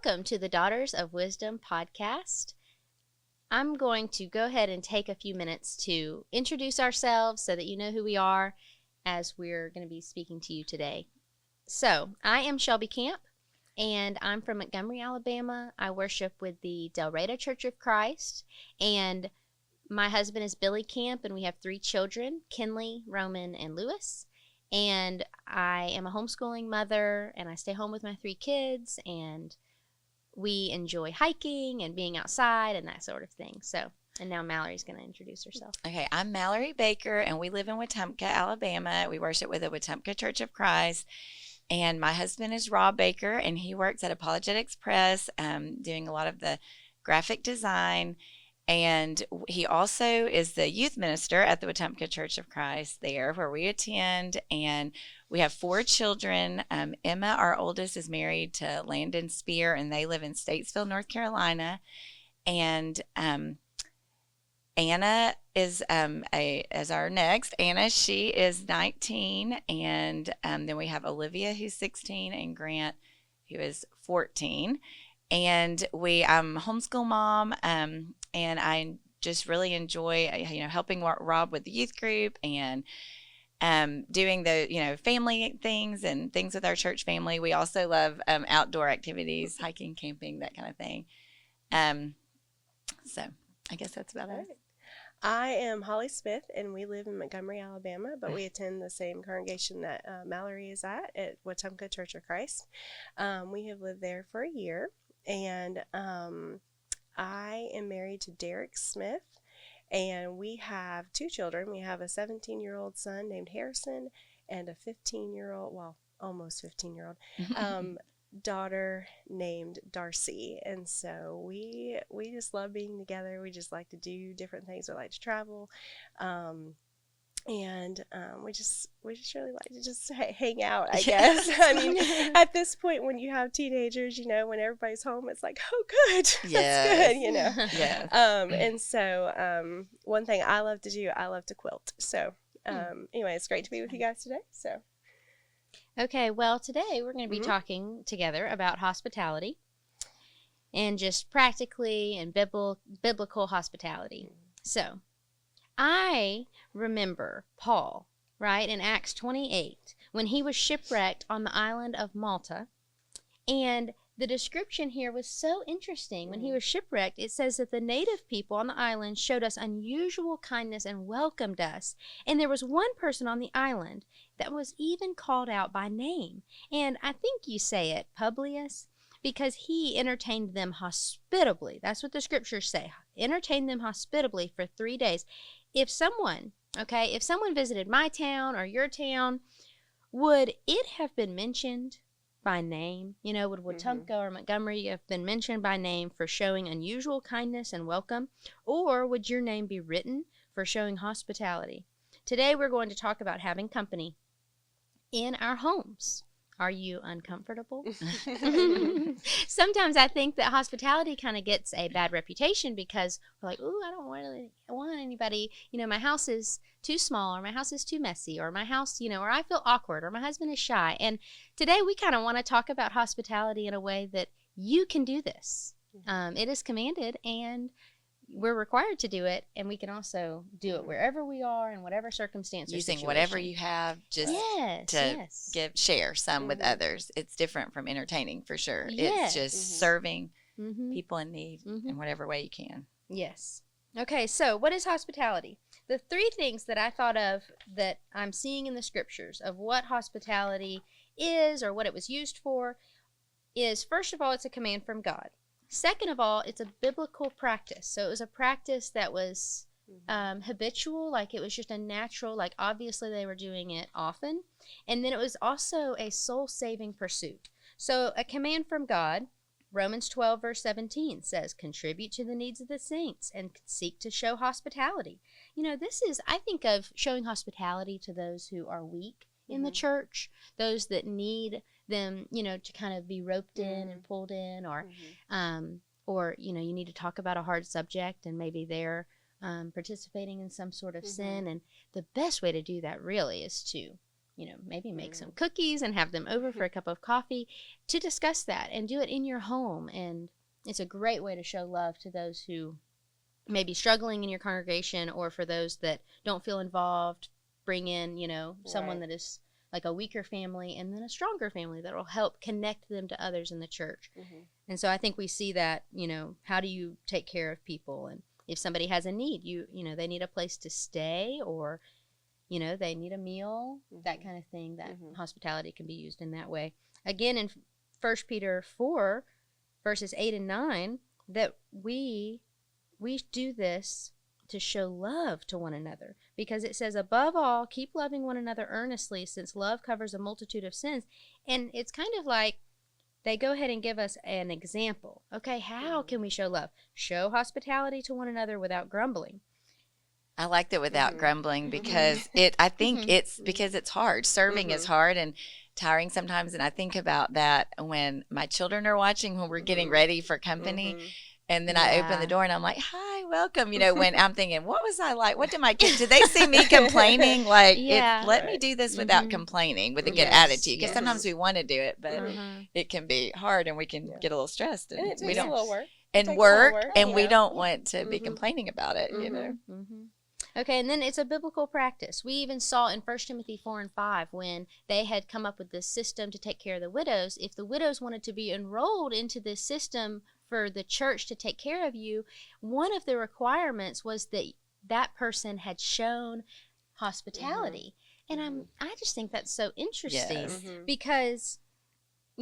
Welcome to the Daughters of Wisdom podcast. I'm going to go ahead and take a few minutes to introduce ourselves so that you know who we are as we're going to be speaking to you today. So, I am Shelby Camp, and I'm from Montgomery, Alabama. I worship with the Delreta Church of Christ, and my husband is Billy Camp, and we have 3 children, Kinley, Roman, and Lewis. And I am a homeschooling mother, and I stay home with my 3 kids, and we enjoy hiking and being outside and that sort of thing. So, and now Mallory's going to introduce herself. Okay, I'm Mallory Baker, and we live in Wetumpka, Alabama. We worship with the Wetumpka Church of Christ. And my husband is Rob Baker, and he works at Apologetics Press, doing a lot of the graphic design. And he also is the youth minister at the Wetumpka Church of Christ there where we attend. And we have 4 children. Emma, our oldest, is married to Landon Spear, and they live in Statesville, North Carolina. And Anna is as our next. Anna, she is 19. And then we have Olivia, who's 16, and Grant, who is 14. And I'm a homeschool mom, and I just really enjoy, helping Rob with the youth group and doing the, family things and things with our church family. We also love outdoor activities, hiking, camping, that kind of thing. So I guess that's about it. I am Holly Smith, and we live in Montgomery, Alabama, but we attend the same congregation that Mallory is at Wetumpka Church of Christ. We have lived there for a year. And I am married to Derek Smith, and we have 2 children. We have a 17-year-old son named Harrison and a 15-year-old, well, almost 15-year-old, daughter named Darcy. And so we just love being together. We just like to do different things. We like to travel. And we just really like to just hang out, I guess. I mean, at this point, when you have teenagers, when everybody's home, it's like, oh, good, that's good, Yeah. And so one thing I love to do, I love to quilt. So anyway, it's great to be with you guys today. So, Okay, well, today we're going to be talking together about hospitality and just practically and biblical hospitality. So, I remember Paul, right, in Acts 28, when he was shipwrecked on the island of Malta. And the description here was so interesting. When he was shipwrecked, it says that the native people on the island showed us unusual kindness and welcomed us. And there was one person on the island that was even called out by name. And I think you say it, Publius, because he entertained them hospitably. That's what the scriptures say. Entertained them hospitably for 3 days. If someone visited my town or your town, would it have been mentioned by name? Would Wetumpka or Montgomery have been mentioned by name for showing unusual kindness and welcome? Or would your name be written for showing hospitality? Today we're going to talk about having company in our homes. Are you uncomfortable? Sometimes I think that hospitality kind of gets a bad reputation because we're like, ooh, I don't really want anybody, my house is too small, or my house is too messy, or my house, or I feel awkward, or my husband is shy. And today we kind of want to talk about hospitality in a way that you can do this. It is commanded, and we're required to do it, and we can also do it wherever we are in whatever circumstance or using situation. whatever you have just share some with others. It's different from entertaining, for sure. Yes. It's just serving people in need in whatever way you can. Yes. Okay, so what is hospitality? The 3 things that I thought of that I'm seeing in the scriptures of what hospitality is or what it was used for is, first of all, it's a command from God. Second of all, it's a biblical practice. So it was a practice that was habitual, like it was just a natural, like obviously they were doing it often. And then it was also a soul-saving pursuit. So a command from God, Romans 12 verse 17 says, contribute to the needs of the saints and seek to show hospitality. This is, I think of showing hospitality to those who are weak in the church, those that need them, to kind of be roped in and pulled in, or you need to talk about a hard subject and maybe they're participating in some sort of sin. And the best way to do that really is to, maybe make some cookies and have them over for a cup of coffee to discuss that and do it in your home. And it's a great way to show love to those who may be struggling in your congregation, or for those that don't feel involved, bring in, someone that is like a weaker family and then a stronger family that will help connect them to others in the church. And so I think we see that, how do you take care of people? And if somebody has a need, they need a place to stay, or, they need a meal, that kind of thing, that hospitality can be used in that way. Again, in 1 Peter 4, verses 8 and 9, that we do this to show love to one another, because it says, above all, keep loving one another earnestly, since love covers a multitude of sins. And it's kind of like they go ahead and give us an example. Okay, how can we show love? Show hospitality to one another without grumbling. I like that, without grumbling, because I think it's because it's hard. Serving is hard and tiring sometimes. And I think about that when my children are watching, when we're getting ready for company. And then I open the door and I'm like, hi, welcome. When I'm thinking, what was I like? What did my kids, did they see me complaining? Like, let me do this without complaining, with a good attitude. Because sometimes we want to do it, but it can be hard and we can get a little stressed. And it takes a little work. And we don't want to be complaining about it, Okay, and then it's a biblical practice. We even saw in 1 Timothy 4 and 5, when they had come up with this system to take care of the widows. If the widows wanted to be enrolled into this system for the church to take care of you, one of the requirements was that that person had shown hospitality. And I just think that's so interesting, because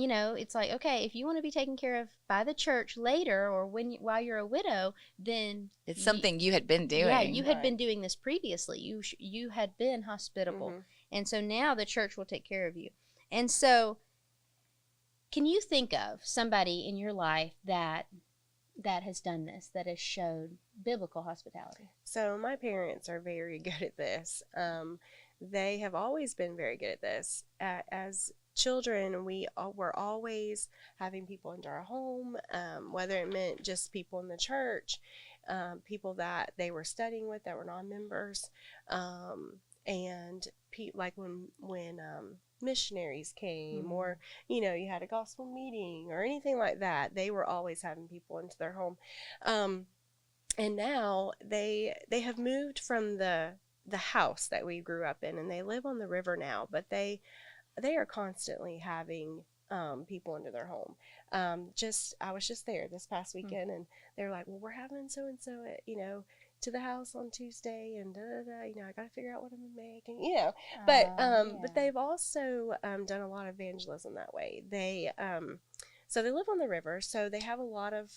it's like, okay, if you want to be taken care of by the church later, or while you're a widow, then it's something you had been doing. Yeah, you had been doing this previously. You had been hospitable, and so now the church will take care of you. And so, can you think of somebody in your life that has done this, that has showed biblical hospitality? So my parents are very good at this. They have always been very good at this. As children, we were always having people into our home, whether it meant just people in the church, people that they were studying with that were non-members, and like when missionaries came, or you had a gospel meeting or anything like that, they were always having people into their home. And now they have moved from the house that we grew up in, and they live on the river now, but they are constantly having people into their home. I was just there this past weekend, and they're like, well, we're having so and so to the house on Tuesday, and I got to figure out what I'm gonna make, and but they've also done a lot of evangelism that way. They so they live on the river, so they have a lot of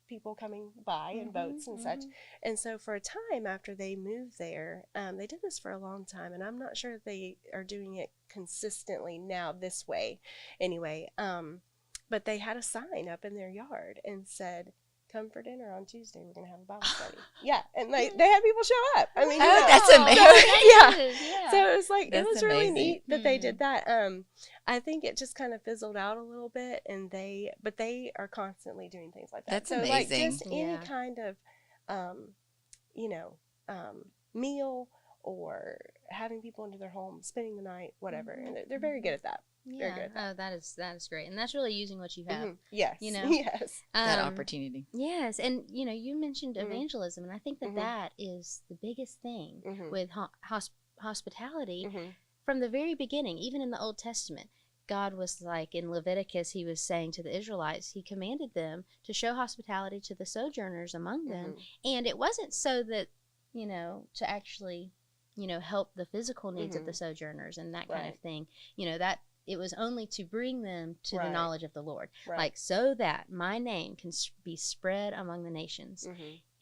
people coming by in boats and such. And so for a time after they moved there, they did this for a long time, and I'm not sure if they are doing it consistently now this way anyway, but they had a sign up in their yard and said, come for dinner on Tuesday, we're going to have a Bible study. Yeah, and they had people show up. I mean, that's amazing. So it was like, that's it was really amazing. neat that they did that. I think it just kind of fizzled out a little bit, but they are constantly doing things like that. That's so amazing. Like just any kind of, meal, or having people into their home, spending the night, whatever. And they're very good at that. Very good at that. Oh, that is great, and that's really using what you have. Yes. Yes. That opportunity. Yes, and you mentioned evangelism, and I think that is the biggest thing with hospitality from the very beginning. Even in the Old Testament, God was like, in Leviticus, he was saying to the Israelites, he commanded them to show hospitality to the sojourners among them, and it wasn't so that to actually help the physical needs of the sojourners and that kind of thing. That it was only to bring them to the knowledge of the Lord, like so that my name can be spread among the nations.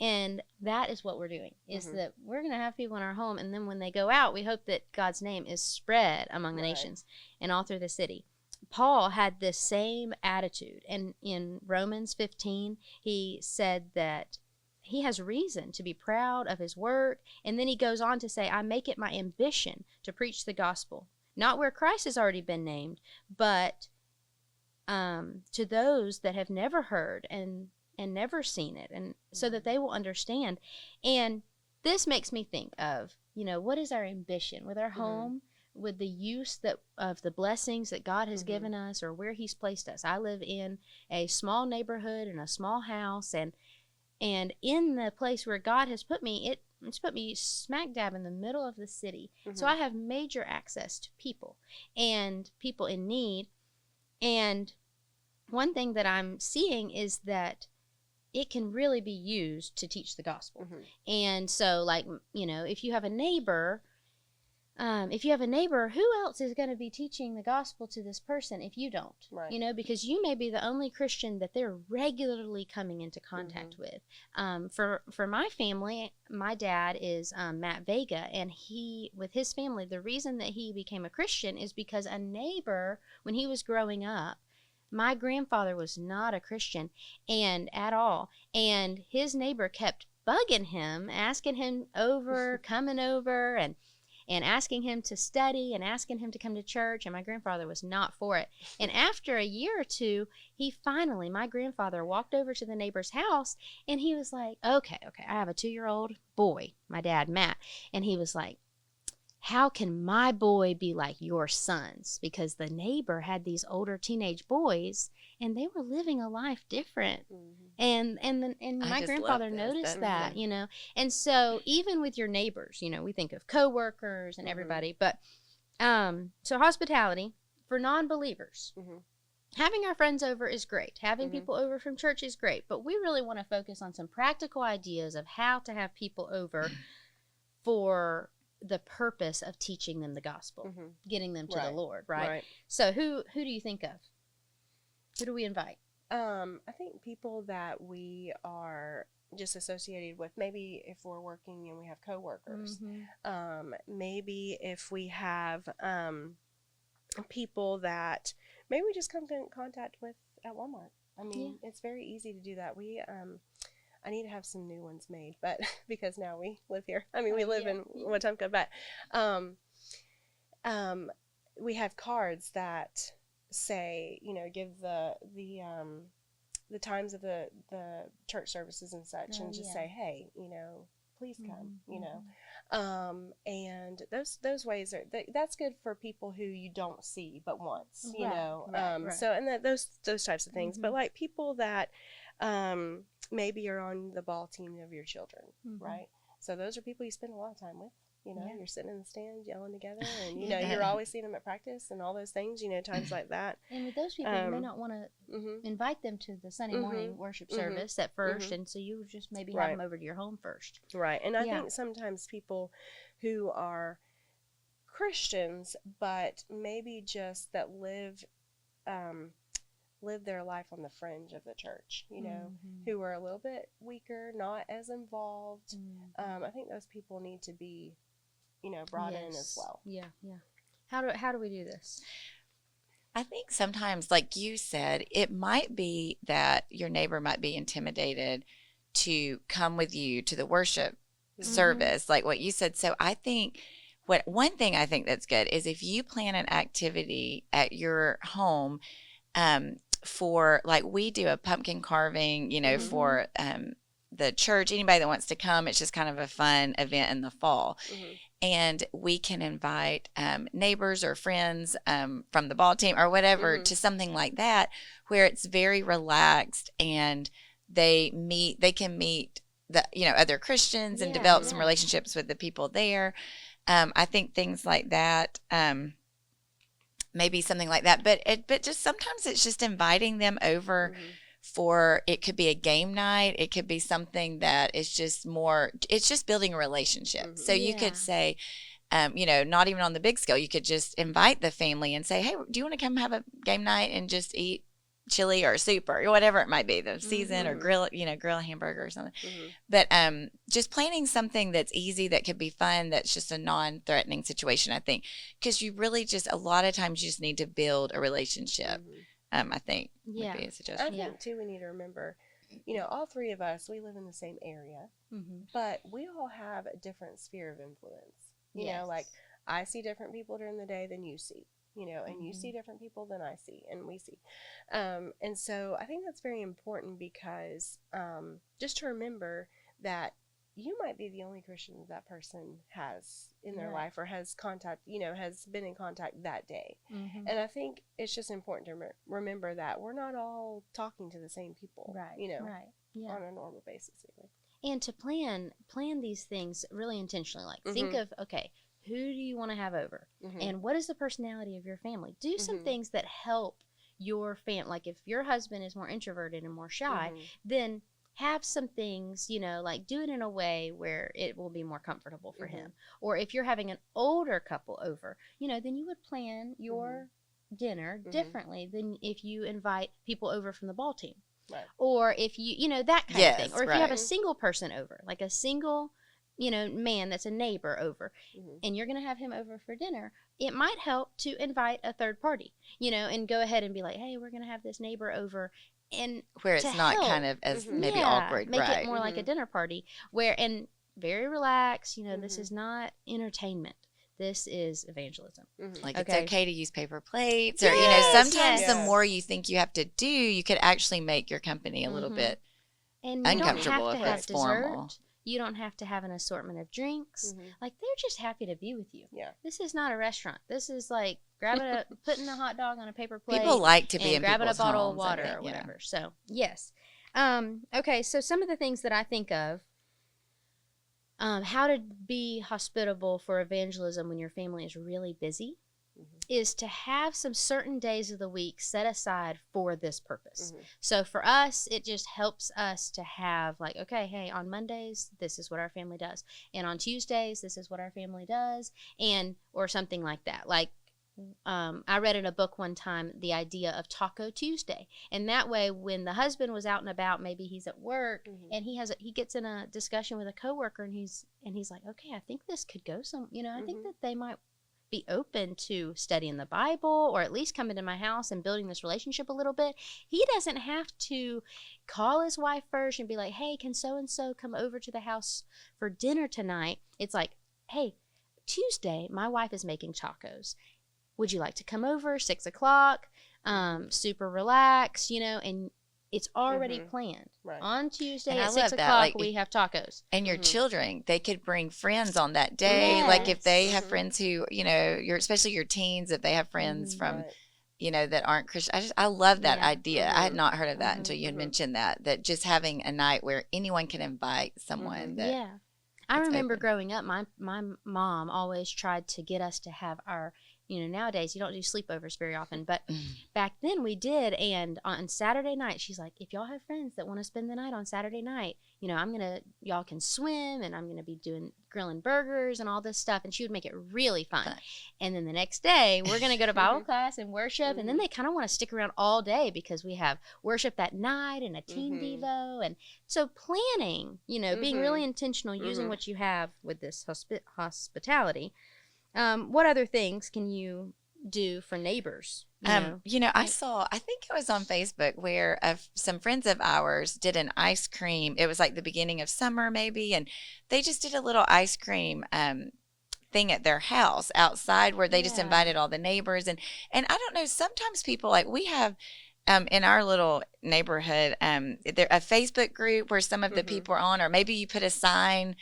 And that is what we're doing, is that we're going to have people in our home, and then when they go out, we hope that God's name is spread among the nations and all through the city. Paul had this same attitude, and in Romans 15, he said that he has reason to be proud of his work, and then he goes on to say, I make it my ambition to preach the gospel, not where Christ has already been named, but to those that have never heard and never seen it, and so that they will understand. And this makes me think of, what is our ambition with our home, with the use that of the blessings that God has given us or where he's placed us. I live in a small neighborhood in a small house, and in the place where God has put me, it's put me smack dab in the middle of the city. So I have major access to people and people in need. And one thing that I'm seeing is that it can really be used to teach the gospel. And so, like, you know, if you have a neighbor, who else is going to be teaching the gospel to this person if you don't? Right. You know, because you may be the only Christian that they're regularly coming into contact with. For my family, my dad is Matt Vega, and with his family, the reason that he became a Christian is because a neighbor, when he was growing up, my grandfather was not a Christian at all, and his neighbor kept bugging him, asking him over, coming over, and asking him to study and asking him to come to church, and my grandfather was not for it. And after a year or two, my grandfather walked over to the neighbor's house, and he was like, okay, I have a 2-year-old boy, my dad, Matt, and he was like, how can my boy be like your sons? Because the neighbor had these older teenage boys, and they were living a life different. And my grandfather noticed that, you know. And so even with your neighbors, you know, we think of coworkers and everybody, but so hospitality for non-believers. Having our friends over is great. Having people over from church is great, but we really want to focus on some practical ideas of how to have people over for the purpose of teaching them the gospel, getting them to the Lord, right? So who do you think of? Who do we invite? I think people that we are just associated with, maybe if we're working and we have coworkers, maybe if we have people that maybe we just come in contact with at Walmart. I mean, it's very easy to do that. I need to have some new ones made, but because now we live here. I mean, we live in Wetumpka, but we have cards that say, you know, give the times of the church services and such, and just say, hey, you know, please come, you know. And those ways that's good for people who you don't see but once, you know. So and those types of things, but like people that maybe you're on the ball team of your children, right? So those are people you spend a lot of time with. You know, you're sitting in the stands yelling together, and you know you're always seeing them at practice and all those things. You know, times like that. And with those people, you may not want to invite them to the Sunday morning worship service at first, and so you just maybe have them over to your home first. Right, and I think sometimes people who are Christians, but maybe just that live their life on the fringe of the church, you know, who are a little bit weaker, not as involved. I think those people need to be, you know, brought in as well. Yeah. How do we do this? I think sometimes, like you said, it might be that your neighbor might be intimidated to come with you to the worship service, like what you said. So I think one thing I think that's good is if you plan an activity at your home, for, like, we do a pumpkin carving, you know, for the church, anybody that wants to come. It's just kind of a fun event in the fall. And we can invite neighbors or friends from the ball team or whatever to something like that, where it's very relaxed, and they can meet the, you know, other Christians and develop some relationships with the people there. I think things like that, maybe something like that, but just sometimes it's just inviting them over for, it could be a game night. It could be something that is just more, it's just building a relationship. So you could say, you know, not even on the big scale, you could just invite the family and say, hey, do you want to come have a game night and just eat chili or soup or whatever it might be, the season, or grill a hamburger or something. But just planning something that's easy, that could be fun, that's just a non-threatening situation, I think, because you really just, a lot of times you just need to build a relationship. I think would be a suggestion. I think too, we need to remember, you know, all three of us, we live in the same area, but we all have a different sphere of influence. You know, like, I see different people during the day than you see. You know, and you see different people than I see, and we see. And so I think that's very important, because just to remember that you might be the only Christian that person has in their Right. life or has contact, has been in contact that day. Mm-hmm. And I think it's just important to remember that we're not all talking to the same people, Right. Right. Yeah. on a normal basis. Anyway. And to plan these things really intentionally. Like think Mhm. of, okay, who do you want to have over? Mhm. And what is the personality of your family? Do some Mhm. things that help your family. Like if your husband is more introverted and more shy, Mhm. then have some things, like do it in a way where it will be more comfortable for him. Or if you're having an older couple over, then you would plan your dinner differently than if you invite people over from the ball team. Right. Or if you, that kind of thing. Or if you have a single person over, like a single, man that's a neighbor over, and you're going to have him over for dinner, it might help to invite a third party, and go ahead and be like, hey, we're going to have this neighbor over. And where it's not help, kind of as maybe yeah, awkward, make right? it more like a dinner party and very relaxed. This is not entertainment. This is evangelism. Like Okay. it's okay to use paper plates, or Yes, sometimes yes. the more you think you have to do, you could actually make your company a little bit And you uncomfortable don't have if to have it's dessert. formal. You don't have to have an assortment of drinks. Like they're just happy to be with you. Yeah. This is not a restaurant. This is like putting a hot dog on a paper plate. People like to be and in grabbing a people's bottle homes, of water I think, or whatever. So yes. Okay. So some of the things that I think of. How to be hospitable for evangelism when your family is really busy is to have some certain days of the week set aside for this purpose. So for us, it just helps us to have like, okay, hey, on Mondays, this is what our family does. And on Tuesdays, this is what our family does. Or something like that. Like, I read in a book one time the idea of Taco Tuesday, and that way when the husband was out and about, maybe he's at work and he gets in a discussion with a coworker and he's like, okay, I think this could go I think that they might be open to studying the Bible or at least coming to my house and building this relationship a little bit. He doesn't have to call his wife first and be like, hey, can so and so come over to the house for dinner tonight? It's like, hey, Tuesday my wife is making tacos. Would you like to come over 6 o'clock? Super relaxed, and it's already planned. Right. On Tuesday And at I 6 love that. o'clock, Like, we have tacos. And your children, they could bring friends on that day. Like if they have friends who, especially your teens, if they have friends from, that aren't Christian. I love that idea. I had not heard of that until you had mentioned that just having a night where anyone can invite someone. That I remember open. growing up, my mom always tried to get us to have our, nowadays you don't do sleepovers very often, but back then we did. And on Saturday night, she's like, if y'all have friends that want to spend the night on Saturday night, y'all can swim and I'm going to be grilling burgers and all this stuff. And she would make it really fun. And then the next day we're going to go to Bible class and worship. And then they kind of want to stick around all day because we have worship that night and a teen devo. And so planning, being really intentional, using what you have with this hospitality. What other things can you do for neighbors? I think it was on Facebook where some friends of ours did an ice cream. It was like the beginning of summer maybe, and they just did a little ice cream thing at their house outside where they just invited all the neighbors. And I don't know, sometimes people, like we have in our little neighborhood, there a Facebook group where some of the people are on, or maybe you put a sign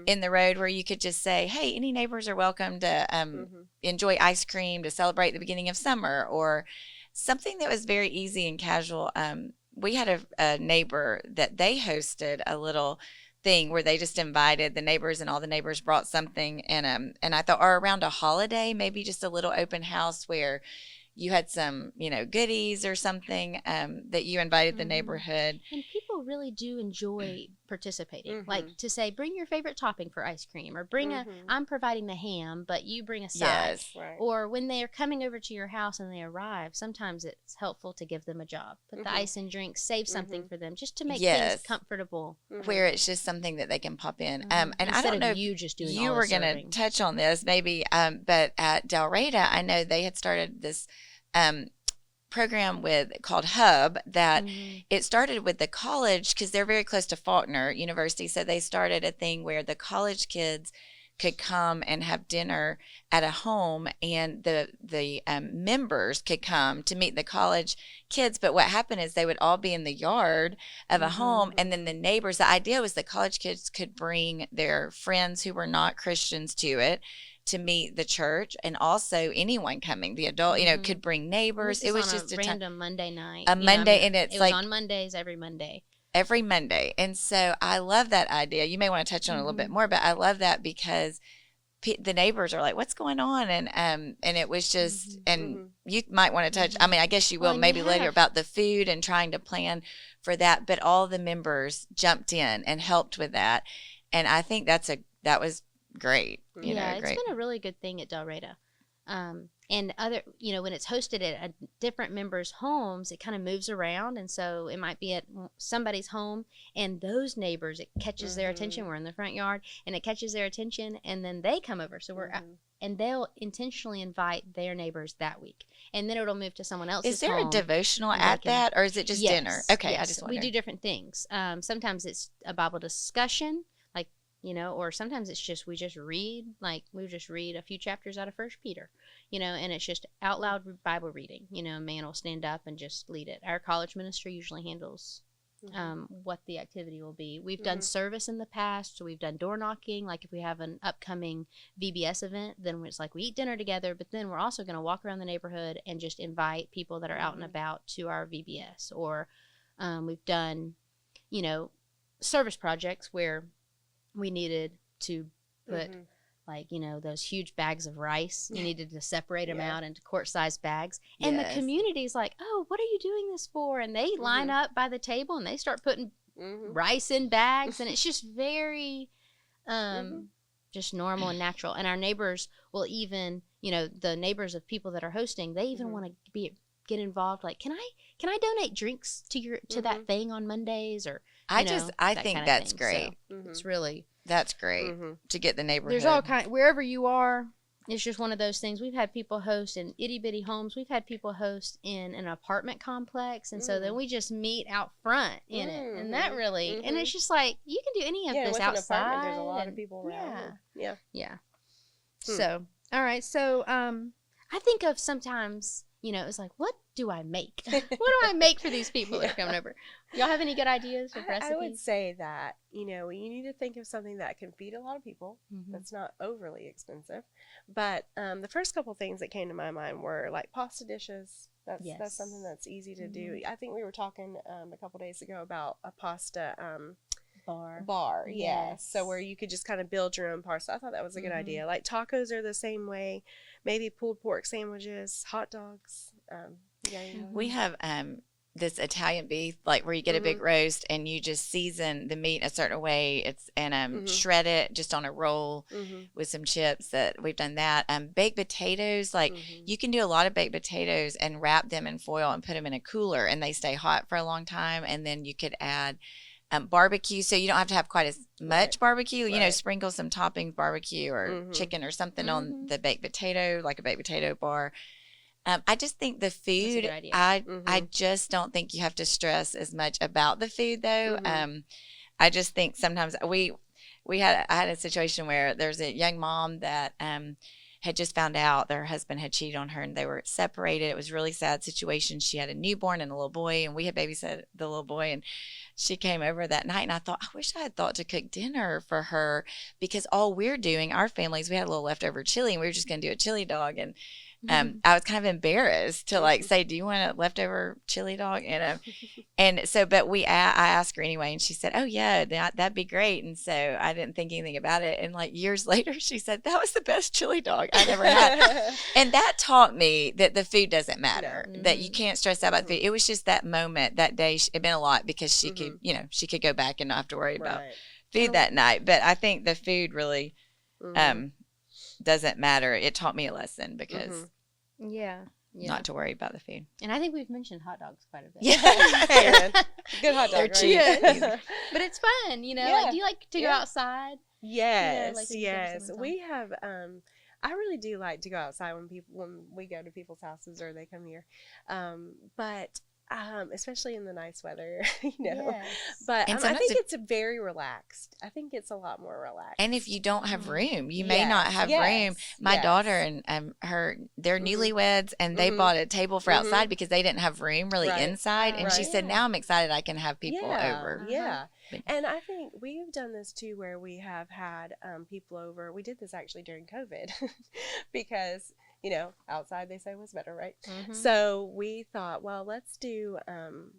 in the road where you could just say, hey, any neighbors are welcome to enjoy ice cream to celebrate the beginning of summer, or something that was very easy and casual. We had a neighbor that they hosted a little thing where they just invited the neighbors and all the neighbors brought something. And I thought, or around a holiday, maybe just a little open house where you had some, goodies or something that you invited the neighborhood. And people really do enjoy participating. Like to say, bring your favorite topping for ice cream, or I'm providing the ham, but you bring a side. Yes. Right. Or when they're coming over to your house and they arrive, sometimes it's helpful to give them a job. Put the ice and drinks, save something for them, just to make things comfortable. Where it's just something that they can pop in. And Instead I don't know of you just doing you all were the going serving. to touch on this maybe, but at Del Reyta, I know they had started this program called Hub that it started with the college, because they're very close to Faulkner University. So they started a thing where the college kids could come and have dinner at a home, and the members could come to meet the college kids. But what happened is they would all be in the yard of a home, and then the neighbors, the idea was the college kids could bring their friends who were not Christians to it to meet the church, and also anyone coming, the adult, could bring neighbors. It was just a random Monday night. A Monday, and it was on Mondays every Monday. Every Monday. And so I love that idea. You may want to touch on it a little bit more, but I love that because the neighbors are like, what's going on? And it was just, and you might want to touch, I mean, I guess you will maybe later about the food and trying to plan for that, but all the members jumped in and helped with that. And I think that was great. It's been a really good thing at Del Reyta. And other, when it's hosted at different members' homes, it kind of moves around. And so it might be at somebody's home, and those neighbors, it catches their attention. We're in the front yard, and it catches their attention, and then they come over. So and they'll intentionally invite their neighbors that week. And then it'll move to someone else's home. Is there a devotional at that, or is it just dinner? Okay, yes. I just wonder. We do different things. Sometimes it's a Bible discussion, or sometimes it's just we just read a few chapters out of 1 Peter, and it's just out loud Bible reading. A man will stand up and just lead it. Our college ministry usually handles what the activity will be. We've done service in the past, so we've done door knocking. Like if we have an upcoming VBS event, then it's like we eat dinner together, but then we're also going to walk around the neighborhood and just invite people that are out and about to our VBS. Or we've done, service projects where we needed to put those huge bags of rice. You needed to separate them out into quart-sized bags. And the community's like, oh, what are you doing this for? And they line up by the table and they start putting rice in bags. And it's just very just normal and natural. And our neighbors will even, the neighbors of people that are hosting, they even want to get involved. Like, can I donate drinks to that thing on Mondays? Or I think that's great. So it's really that's great to get the neighborhood. There's all kind wherever you are. It's just one of those things. We've had people host in itty bitty homes. We've had people host in an apartment complex, and so then we just meet out front in it, and that really and it's just like you can do any of this outside. An apartment, there's a lot of people around. Yeah. So all right. So I think of sometimes. It's like, what do I make? What do I make for these people that are coming over? Y'all have any good ideas for recipes? I would say that, you need to think of something that can feed a lot of people. That's not overly expensive. But the first couple things that came to my mind were like pasta dishes. That's something that's easy to do. I think we were talking a couple days ago about a pasta bar. Yes. So where you could just kind of build your own pasta. I thought that was a good idea. Like tacos are the same way. Maybe pulled pork sandwiches, hot dogs. We have this Italian beef, like where you get a big roast and you just season the meat a certain way. Shred it just on a roll with some chips. That we've done that. Baked potatoes, like you can do a lot of baked potatoes and wrap them in foil and put them in a cooler, and they stay hot for a long time. And then you could add barbecue, so you don't have to have quite as much barbecue. Sprinkle some toppings, barbecue or chicken or something on the baked potato, like a baked potato bar. I just think the food, I just don't think you have to stress as much about the food though. I just think sometimes I had a situation where there's a young mom that had just found out their husband had cheated on her, and they were separated. It was a really sad situation. She had a newborn and a little boy, and we had babysat the little boy, and she came over that night, and I thought, I wish I had thought to cook dinner for her, because all we're doing, our families, we had a little leftover chili, and we were just going to do a chili dog. And I was kind of embarrassed to say, do you want a leftover chili dog? And so, but I asked her anyway, and she said, oh yeah, that'd be great. And so I didn't think anything about it. And years later, she said, that was the best chili dog I ever had. And that taught me that the food doesn't matter, that you can't stress out about the food. It was just that moment, that day, it meant a lot because she could, she could go back and not have to worry about food that night. But I think the food really, doesn't matter. It taught me a lesson because not to worry about the food. And I think we've mentioned hot dogs quite a bit. Yeah. Good hot dog. They're cheap. But it's fun, do you like to go outside? Yes. Yes. We have I really do like to go outside when we go to people's houses or they come here. But Especially in the nice weather, you know. Yes. But And I sometimes think if, it's very relaxed. I think it's a lot more relaxed. and if you don't have Mhm. room, you may not Yes, have room. yes, My daughter yes. and they're Mhm. newlyweds, and they Mhm. bought a table for outside Mhm. because they didn't have room really Right. inside. Oh, And she Right. said, yeah. "Now I'm excited I can have people Yeah, over." yeah. But- And I think we've done this too, where we have had people over. We did this actually during COVID because, you know, outside they say was better, right? Mhm. So we thought, well, let's do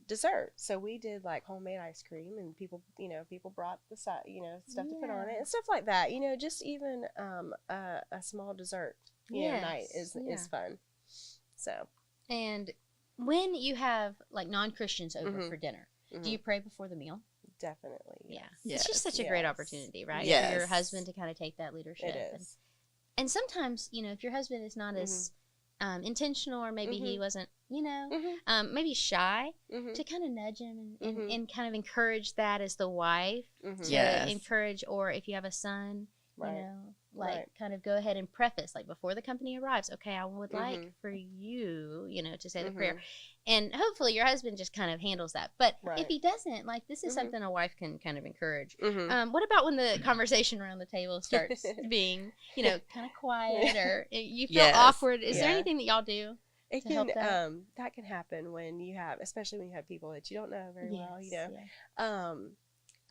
dessert. So we did like homemade ice cream, and people, you know, people brought the side, you know, stuff to put on it Yeah. and stuff like that. You know, just even a small dessert, you know, night Yes, is fun. So. And when you have like non-Christians over Mhm. for dinner, do Mhm. you pray before the meal? Definitely. Yeah. Yes. It's just such a Yes. great opportunity, right? For Yes. your husband to kind of take that leadership. It And, is. and sometimes, you know, if your husband is not as intentional, or maybe he wasn't, you know, Mhm. maybe shy, Mhm. to kind of nudge him and, Mhm. and kind of encourage that as the wife, Mhm. to Yes. encourage, or if you have a son, Right. you know, like Right. kind of go ahead and preface, like before the company arrives, okay, I would like Mhm. for you, you know, to say the Mhm. prayer. And hopefully your husband just kind of handles that. But if Right. he doesn't, like, this is Mhm. something a wife can kind of encourage. Mhm. What about when the conversation around the table starts being, you know, kind of quiet, or you feel Yes. awkward? Is there Yeah. anything that y'all do? It to can help that? that can happen when you have, especially when you have people that you don't know very well, you know. Yeah.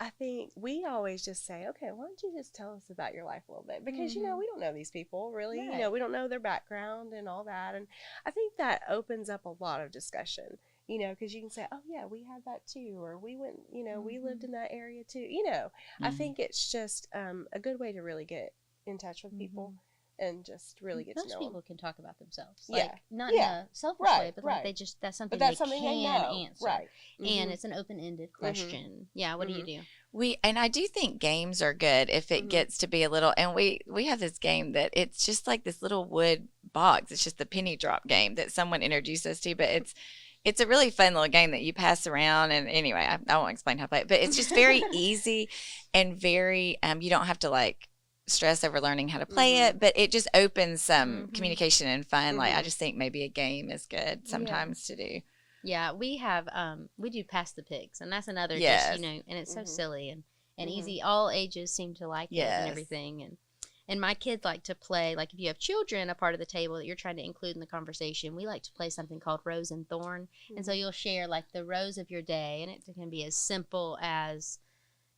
I think we always just say, okay, why don't you just tell us about your life a little bit? Because, you know, Mhm. we don't know these people really. You Right. know, we don't know their background and all that. And I think that opens up a lot of discussion, you know, because you can say, oh, yeah, we had that too. Or we went, you know, we lived Mhm. in that area too. You know, I Mhm. think it's just a good way to really get in touch with people and just really get to Most know people them. can talk about themselves. Yeah. Like, not Yeah. in a selfish Right, way, but like right. they just, that's something But that's they something can they know. answer. Right. And Mhm. it's an open-ended question. Yeah, what do you do? And I do think games are good if it Mhm. gets to be a little, and we have this game that it's just like this little wood box. It's just the penny drop game that someone introduced us to, but it's a really fun little game that you pass around. And anyway, I won't explain how to play it, but it's just very easy and very you don't have to like stress over learning how to play it, but it just opens some communication and fun. Like I just think maybe a game is good sometimes to do. Yeah, we have we do pass the pigs, and that's another just, Yes. you know, and it's so silly and Mhm. easy. All ages seem to like it Yes. and everything. And my kids like to play, like if you have children a part of the table that you're trying to include in the conversation, we like to play something called Rose and Thorn. And so you'll share like the rose of your day, and it can be as simple as,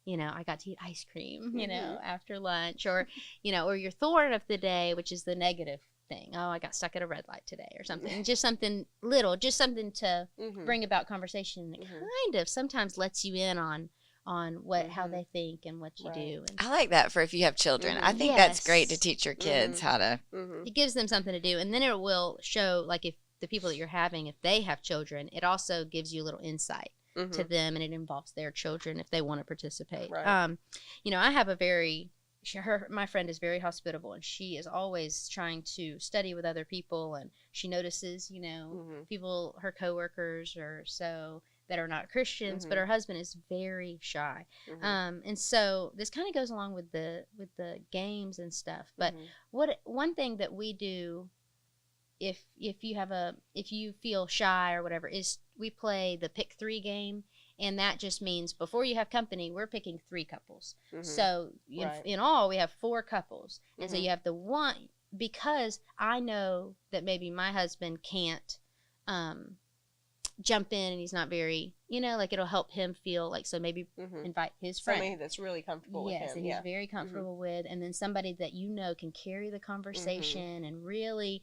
you know, I got to eat ice cream, you know, after lunch, or, you know, or your thorn of the day, which is the negative thing. Oh, I got stuck at a red light today or something. Just something little, just something to bring about conversation. It kind of sometimes lets you in on what how they think and what you do. And I like that for if you have children. I think that's great to Yes. teach your kids how to. it gives them something to do, and then it will show, like, if the people that you're having, if they have children, it also gives you a little insight to them, and it involves their children if they want to participate. Right. You know, I have a very my friend is very hospitable, and she is always trying to study with other people, and she notices, you know, people, her coworkers or so, that are not Christians, but her husband is very shy. And so this kind of goes along with the games and stuff. But one thing that we do, if you feel shy or whatever, is we play the pick 3 game. And that just means before you have company, we're picking 3 couples. So in all, we have 4 couples. And so you have the one, because I know that maybe my husband can't jump in, and he's not very, you know, like, it'll help him feel like, so maybe invite his friend. Somebody that's really comfortable with him. Yes, and he's very comfortable with, and then somebody that you know can carry the conversation and really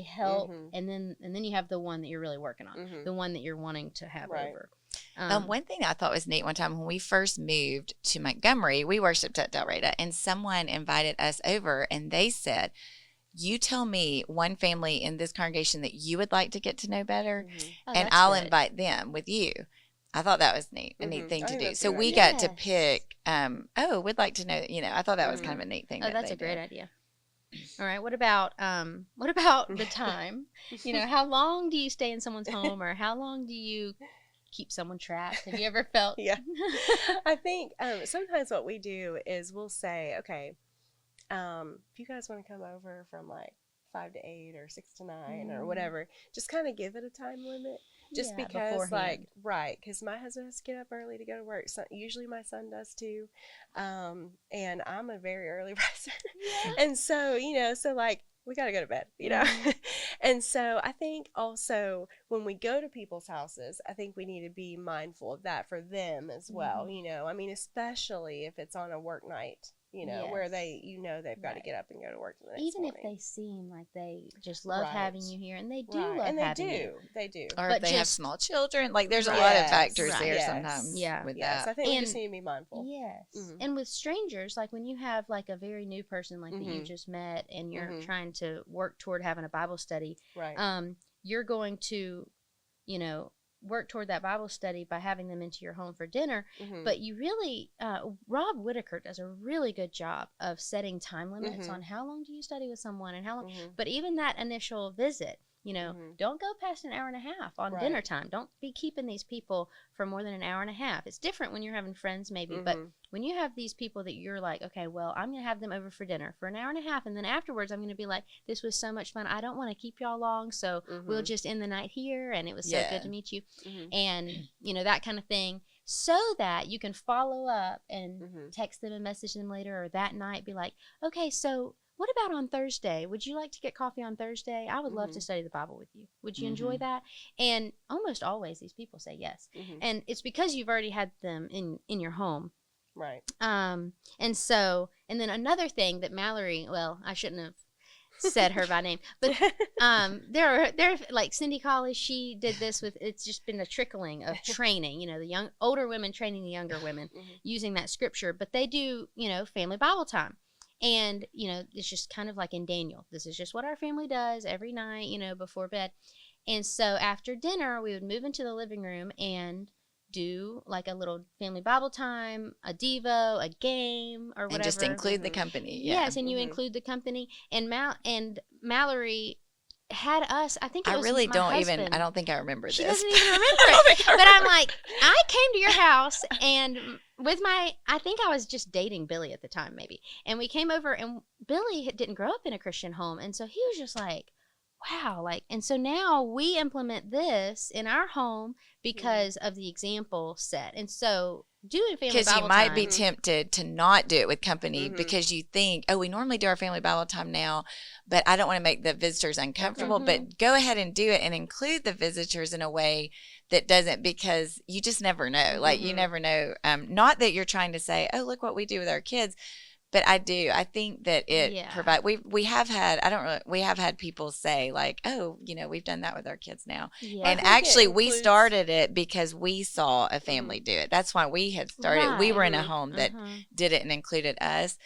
help, and then you have the one that you're really working on, the one that you're wanting to have over. One thing I thought was neat one time when we first moved to Montgomery, we worshiped at Del Rita, and someone invited us over, and they said, you tell me one family in this congregation that you would like to get to know better, and I'll invite them with you. I thought that was neat, a neat thing to do. So we got to pick, we'd like to know, you know, I thought that was kind of a neat thing. Oh, that's a great idea. All right. What about the time? You know, how long do you stay in someone's home, or how long do you keep someone trapped? Have you ever felt? Yeah. I think sometimes what we do is we'll say, okay, if you guys want to come over from like 5 to 8 or 6 to 9 or whatever, just kind of give it a time limit. just Yeah, because beforehand. because my husband has to get up early to go to work. So usually my son does too. And I'm a very early riser. Yeah. And so, so like we got to go to bed, Mhm. And so I think also when we go to people's houses, I think we need to be mindful of that for them as well. Mhm. I mean, especially if it's on a work night, where Yes. they've got to Right. get up and go to work the next Even if morning. they seem like they just love Right. having you here, and they do Right. love And they having do. you. They do. Or But if they have just small children, like there's a Right. lot of Yes. factors Right. there Yes. sometimes Yeah. with Yes. that. I think we And just need to be mindful. yes. Mhm. And with strangers, like when you have like a very new person like that you Mhm. just met and you're Mhm. trying to work toward having a Bible study, Right. you're going to, you know, work toward that Bible study by having them into your home for dinner. Mhm. But you really, Rob Whitaker does a really good job of setting time limits Mhm. on how long do you study with someone and how long. Mhm. But even that initial visit, Mhm. don't go past an hour and a half on Right. dinner time. Don't be keeping these people for more than an hour and a half. It's different when you're having friends, maybe, but Mhm. when you have these people that you're like, okay, well, I'm going to have them over for dinner for an hour and a half, and then afterwards I'm going to be like, this was so much fun. I don't want to keep y'all long, so we'll Mhm. just end the night here, and it was so Yeah. good to meet you. Mhm. And, that kind of thing, so that you can follow up and Mhm. text them and message them later, or that night be like, okay, so what about on Thursday? Would you like to get coffee on Thursday? I would love to Mhm. study the Bible with you. Would you enjoy Mhm. that? And almost always these people say yes. Mhm. And it's because you've already had them in your home. Right. And then another thing that Mallory, well, I shouldn't have said her by name, but there are like Cindy Colley, she did this with, it's just been a trickling of training, the older women training the younger women Mhm. using that scripture, but they do, family Bible time. And, it's just kind of like in Daniel. This is just what our family does every night, before bed. And so after dinner, we would move into the living room and do like a little family Bible time, a Devo, a game, or whatever. And just include the Mhm. company. Yeah. Yes, and you Mhm. include the company. And Mallory had us. I think it I was really my don't husband. even, I don't think I remember She this. doesn't even remember it. But I'm like, I came to your house and I think I was just dating Billy at the time, maybe. And we came over, and Billy didn't grow up in a Christian home. And so he was just like, wow. And so now we implement this in our home because of the example set. And so doing family Because you Bible might time. be tempted to not do it with company Mhm. because you think, oh, we normally do our family Bible time now, but I don't want to make the visitors uncomfortable. Mhm. But go ahead and do it and include the visitors in a way that doesn't, because you just never know. Like, you Mhm. never know. Not that you're trying to say, oh, look what we do with our kids. But I do. I think that it Yeah. provide. We have had. I don't really. We have had people say like, "Oh, we've done that with our kids now." Yeah. And I think it actually, we includes- started it because we saw a family do it. That's why we had started. We Right. were in a Mhm. home that did it and included us.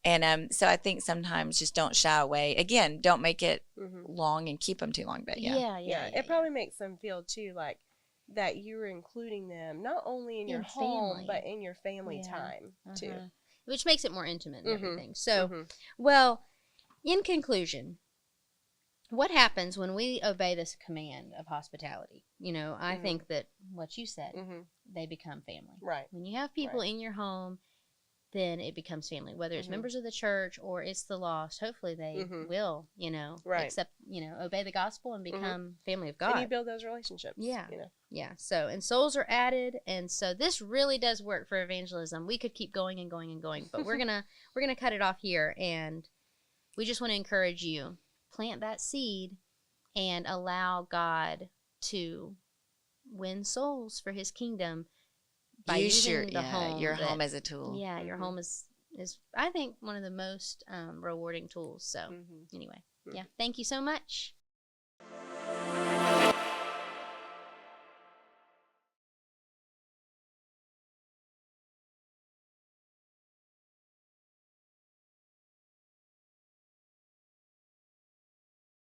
And so I think sometimes just don't shy away. Again, don't make it Mhm. long and keep them too long. But yeah. Yeah, it probably makes them feel too like that you're including them not only in your In home family. but in your family Yeah. time too. Which makes it more intimate and Mhm. everything. So, Mhm. well, in conclusion, what happens when we obey this command of hospitality? I Mhm. think that what you said, Mhm. they become family. Right. When you have people Right. in your home, then it becomes family. Whether it's Mhm. members of the church or it's the lost, hopefully they Mhm. will, Right. accept, obey the gospel and become family of God. And you build those relationships. Yeah. Yeah. So, and souls are added, and so this really does work for evangelism. We could keep going and going and going, but we're gonna cut it off here, and we just want to encourage you, plant that seed and allow God to win souls for His kingdom by using the home. Your home as a tool. Yeah, your home is I think one of the most rewarding tools. So Mhm. anyway, Mhm. yeah, thank you so much.